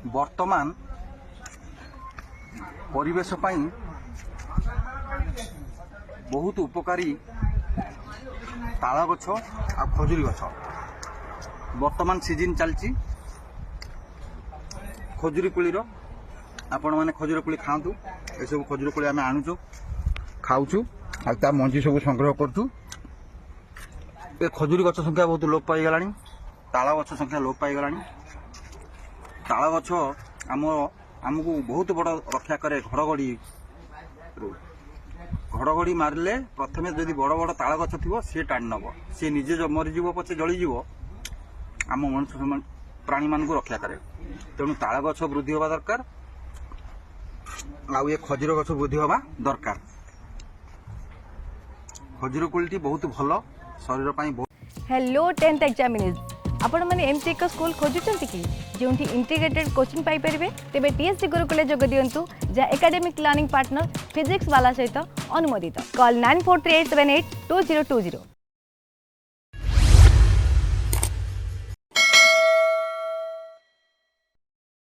वर्तमान परिवेश पाई बहुत उपकारी ताल गछ आ खजुरी गछ वर्तमान सीजन चलती खजुरी कोली आपण मैंने खजुरी कोली खातु ये सब खजुरी कोली आम आणुचु खाऊचु आ मंजी सब संग्रह करूँ। ये खजुरी गछ संख्या बहुत लोप पाईगला ताल गछ संख्या लोप पाईगला ताल गछ आमको बहुत बड़ रक्षा करे घड़घड़ी मारे प्रथम जदि बड़ बड़ ताल गछ थी सी टाणी नब सी निजे मरीज पचे जलीज आम मनुष्य प्राणी मान रक्षा करे तेणु ताल गछ वृद्धि हवा दरकार आउ ये खजुर गछ वृद्धि हवा दरकार। खजुर कोली बहुत भल शरीर बहुत। हेलो 10th एग्जामिनीज आपण मैंने एमती एक स्कूल खोजुचंती कि जोंठी इंटीग्रेटेड कोचिंग पाई परिबे तेबे टीएससी गुरुकुल जोग दियंतु जा एकेडमिक लर्निंग पार्टनर फिजिक्स वाला सहित अनुमोदित। कॉल 9438782020।